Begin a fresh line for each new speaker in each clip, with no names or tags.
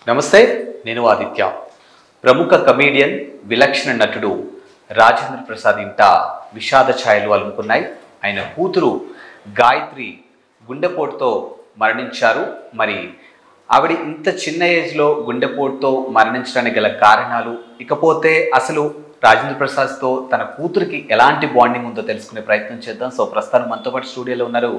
నమస్తే, నేను ఆదిత్య. ప్రముఖ కమేడియన్, విలక్షణ నటుడు రాజేంద్ర ప్రసాద్ ఇంట విషాద ఛాయలు అలుముకున్నాయి. ఆయన కూతురు గాయత్రి గుండెపోటుతో మరణించారు. మరి ఆవిడ ఇంత చిన్న ఏజ్లో గుండెపోటుతో మరణించడానికి గల కారణాలు, ఇకపోతే అసలు రాజేంద్ర ప్రసాద్తో తన కూతురికి ఎలాంటి బాండింగ్ ఉందో తెలుసుకునే ప్రయత్నం చేద్దాం. సో ప్రస్తుతం మనతో పాటు స్టూడియోలో ఉన్నారు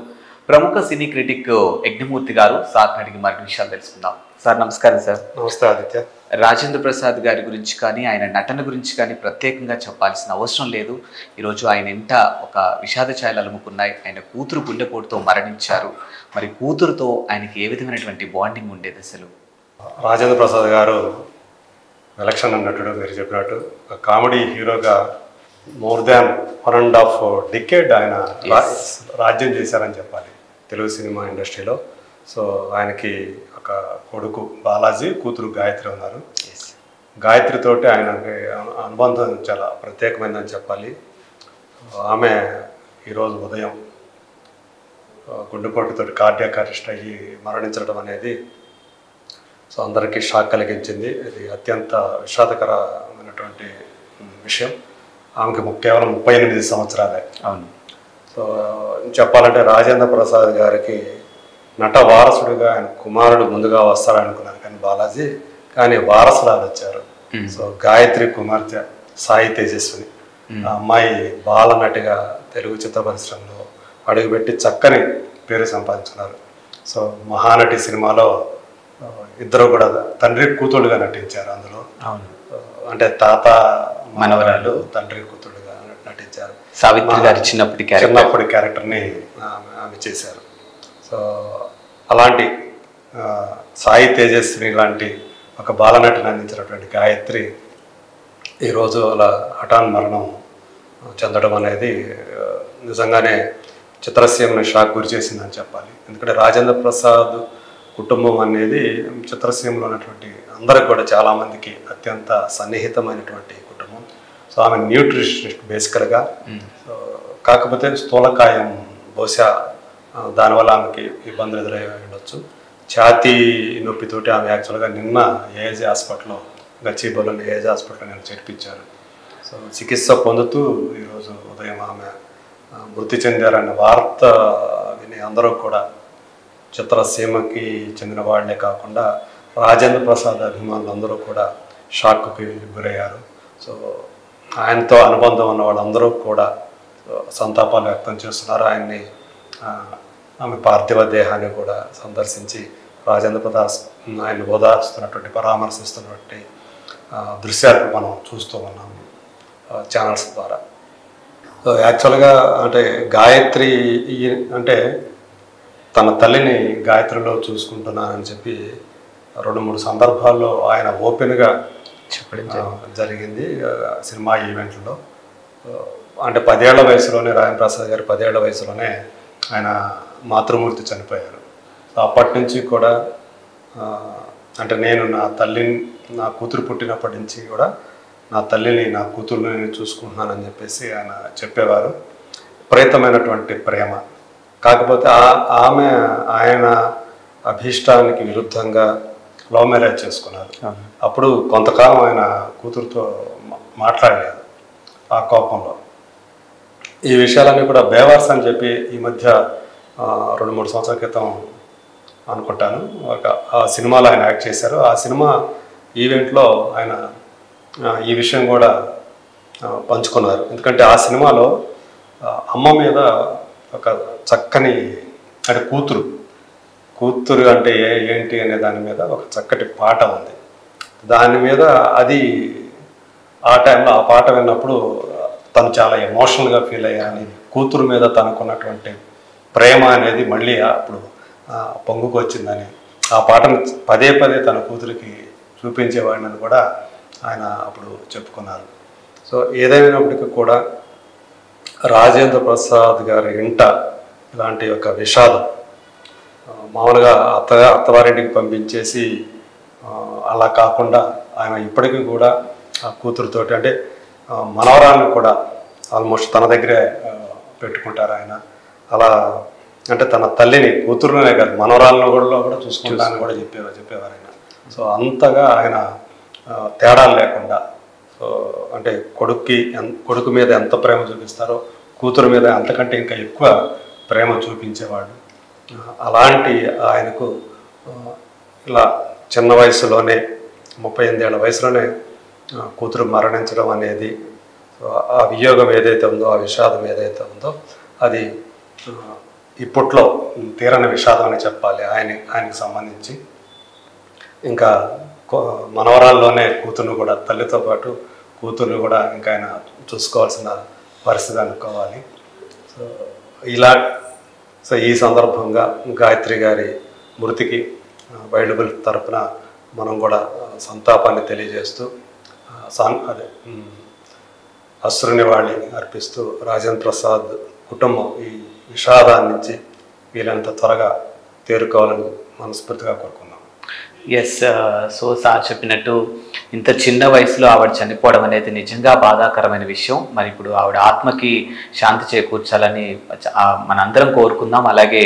ప్రముఖ సినీ క్రిటిక్ యజ్ఞమూర్తి గారు. సార్ని అడిగి మరిన్ని విషయాలు తెలుసుకుందాం. సార్ నమస్కారం. సార్
నమస్తే ఆదిత్య.
రాజేంద్ర ప్రసాద్ గారి గురించి కానీ ఆయన నటన గురించి కానీ ప్రత్యేకంగా చెప్పాల్సిన అవసరం లేదు. ఈరోజు ఆయన ఇంట ఒక విషాద ఛాయలు అలుముకున్నాయి. ఆయన కూతురు గుండెపోటుతో మరణించారు. మరి కూతురుతో ఆయనకి ఏ విధమైనటువంటి బాండింగ్ ఉండేది అసలు?
రాజేంద్ర ప్రసాద్ గారు విలక్షణ నటుడు, మీరు చెప్పినట్టు ఒక కామెడీ హీరోగా మోర్ దాన్ 1.5 డికేడ్ ఆయన రాజ్యం చేశారని చెప్పాలి తెలుగు సినిమా ఇండస్ట్రీలో. సో ఆయనకి ఒక కొడుకు బాలాజీ, కూతురు గాయత్రి ఉన్నారు. గాయత్రితోటి ఆయనకి అనుబంధం చాలా ప్రత్యేకమైందని చెప్పాలి. ఆమె ఈరోజు ఉదయం గుండెపోటుతో కార్డియాక్ అరెస్ట్ అయ్యి మరణించడం అనేది సో అందరికీ షాక్ కలిగించింది. ఇది అత్యంత విషాదకరమైనటువంటి విషయం. ఆమెకి కేవలం 38 సంవత్సరాలే.
అవును.
సో చెప్పాలంటే రాజేంద్ర ప్రసాద్ గారికి నట వారసుడిగా ఆయన కుమారుడు ముందుగా వస్తారనుకున్నారు కానీ బాలాజీ, కానీ వారసులాలు వచ్చారు. సో గాయత్రి కుమార్తె సాయి తేజస్విని, ఆ అమ్మాయి బాలనటిగా తెలుగు చిత్ర పరిశ్రమలో అడుగుపెట్టి చక్కని పేరు సంపాదించున్నారు. సో మహానటి సినిమాలో ఇద్దరు కూడా తండ్రి కూతుళ్ళుగా నటించారు. అందులో అంటే తాత మనవరాలు తండ్రి కూతుళ్ళుగా నటించారు.
సావిత్రి గారి చిన్నప్పటి
క్యారెక్టర్ని ఆమె చేశారు. సో అలాంటి సాయి తేజస్విని లాంటి ఒక బాలనటిని అందించినటువంటి గాయత్రి ఈరోజు అలా హఠాన్ మరణం చెందడం అనేది నిజంగానే చిత్రసీమని షాక్ గురి చేసిందని చెప్పాలి. ఎందుకంటే రాజేంద్ర ప్రసాద్ కుటుంబం అనేది చిత్రసీమలో ఉన్నటువంటి అందరికి కూడా చాలామందికి అత్యంత సన్నిహితమైనటువంటి కుటుంబం. సో ఆమె న్యూట్రిషనిస్ట్ బేసికల్గా. కాకపోతే స్థూలకాయం బహుశా దానివల్ల ఆమెకి ఇబ్బందులు ఎదురై ఉండొచ్చు. ఛాతీ నొప్పితోటి ఆమె యాక్చువల్గా నిన్న ఏఏజీ హాస్పిటల్లో, గచ్చిబౌలిలోని ఏఏజీ హాస్పిటల్లో నేను చేర్పించారు. సో చికిత్స పొందుతూ ఈరోజు ఉదయం ఆమె మృతి చెందారన్న వార్త విని అందరూ కూడా చిత్రసీమకి చెందిన వాళ్ళే కాకుండా రాజేంద్ర ప్రసాద్ అభిమానులు అందరూ కూడా షాక్కి గురయ్యారు. సో ఆయనతో అనుబంధం ఉన్న వాళ్ళందరూ కూడా సంతాపాలు వ్యక్తం చేస్తున్నారు. ఆమె పార్థివ దేహాన్ని కూడా సందర్శించి రాజేంద్ర ప్రసాద్ ఆయన ఓదార్స్తున్నటువంటి, పరామర్శిస్తున్నటువంటి దృశ్యాలు మనం చూస్తూ ఉన్నాము ఛానల్స్ ద్వారా. యాక్చువల్గా అంటే గాయత్రి అంటే తన తల్లిని గాయత్రిలో చూసుకుంటున్నానని చెప్పి 2-3 సందర్భాల్లో ఆయన ఓపెన్గా చెప్పడం జరిగింది సినిమా ఈవెంట్లో. అంటే 10 ఏళ్ల వయసులోనే రాజేంద్ర ప్రసాద్ గారు 10 ఏళ్ల వయసులోనే ఆయన మాతృమూర్తి చనిపోయారు. సో అప్పటి నుంచి కూడా అంటే నేను నా కూతురు పుట్టినప్పటి నుంచి కూడా నా తల్లిని, నా కూతురుని చూసుకుంటున్నానని చెప్పేసి ఆయన చెప్పేవారు. విపరీతమైనటువంటి ప్రేమ. కాకపోతే ఆయన అభీష్టానికి విరుద్ధంగా లవ్ మ్యారేజ్ చేసుకున్నారు. అప్పుడు కొంతకాలం ఆయన కూతురుతో మాట్లాడలేదు. ఆ కోపంలో ఈ విషయాలన్నీ కూడా బేవార్స్ అని చెప్పి ఈ మధ్య 2-3 సంవత్సరాల క్రితం అనుకుంటాను ఆ సినిమాలో ఆయన యాక్ట్ చేశారు. ఆ సినిమా ఈవెంట్లో ఆయన ఈ విషయం కూడా పంచుకున్నారు. ఎందుకంటే ఆ సినిమాలో అమ్మ మీద ఒక చక్కని, అంటే కూతురు అంటే ఏంటి అనే దాని మీద ఒక చక్కటి పాట ఉంది. దాని మీద అది ఆ టైంలో ఆ పాట విన్నప్పుడు తను చాలా ఎమోషనల్గా ఫీల్ అయ్యాని, కూతురు మీద తనకున్నటువంటి ప్రేమ అనేది మళ్ళీ అప్పుడు పొంగుకు వచ్చిందని, ఆ పాటను పదే తన కూతురికి చూపించేవాడిని కూడా ఆయన అప్పుడు చెప్పుకున్నారు. సో ఏదైనప్పటికీ కూడా రాజేంద్ర ప్రసాద్ గారి ఇంట ఇలాంటి ఒక విషాదం, మామూలుగా అత్తవారింటికి పంపించేసి అలా కాకుండా ఆయన ఇప్పటికీ కూడా ఆ కూతురుతోటి, అంటే మనవరాలను కూడా ఆల్మోస్ట్ తన దగ్గరే పెట్టుకుంటారు ఆయన. అలా అంటే తన తల్లిని, కూతురునే కాదు మనవరాలను కూడా చూసుకుంటానని కూడా చెప్పేవారు ఆయన. సో అంతగా ఆయన తేడాలు లేకుండా, సో అంటే కొడుకు మీద ఎంత ప్రేమ చూపిస్తారో కూతురు మీద అంతకంటే ఇంకా ఎక్కువ ప్రేమ చూపించేవాడు. అలాంటి ఆయనకు ఇలా చిన్న వయసులోనే 38 ఏళ్ల వయసులోనే కూతురు మరణించడం అనేది, ఆ వియోగం ఏదైతే ఉందో, ఆ విషాదం ఏదైతే ఉందో అది ఇప్పట్లో తీరని విషాదం అని చెప్పాలి ఆయనకి సంబంధించి. ఇంకా మనవరాల్లోనే కూతురును కూడా, తల్లితో పాటు కూతురుని కూడా ఇంకా ఆయన చూసుకోవాల్సిన పరిస్థితి అనుకోవాలి. సో ఈ సందర్భంగా గాయత్రి గారి మృతికి వైల్డ్ తరపున మనం కూడా సంతాపాన్ని తెలియజేస్తూ అశ్రునివాళి అర్పిస్తూ రాజేంద్ర ప్రసాద్ కుటుంబం ఈ విషాదాన్ని నుంచి వీలంత త్వరగా తేరుకోవాలని మనస్ఫూర్తిగా కోరుకున్నాం.
ఎస్, సో సార్ చెప్పినట్టు ఇంత చిన్న వయసులో ఆవిడ చనిపోవడం అనేది నిజంగా బాధాకరమైన విషయం. మరి ఇప్పుడు ఆవిడ ఆత్మకి శాంతి చేకూర్చాలని మనందరం కోరుకుందాం. అలాగే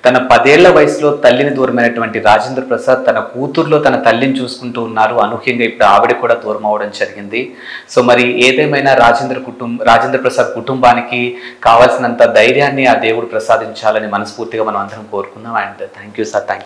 తన 10 ఏళ్ల వయసులో తల్లిని దూరమైనటువంటి రాజేంద్ర ప్రసాద్ తన కూతుర్లో తన తల్లిని చూసుకుంటూ ఉన్నారు. అనూహ్యంగా ఇప్పుడు ఆవిడ కూడా దూరం అవ్వడం జరిగింది. సో మరి ఏదేమైనా రాజేంద్ర ప్రసాద్ కుటుంబానికి కావాల్సినంత ధైర్యాన్ని ఆ దేవుడు ప్రసాదించాలని మనస్ఫూర్తిగా మనం అందరం కోరుకుందాం. And thank you sir, thank you.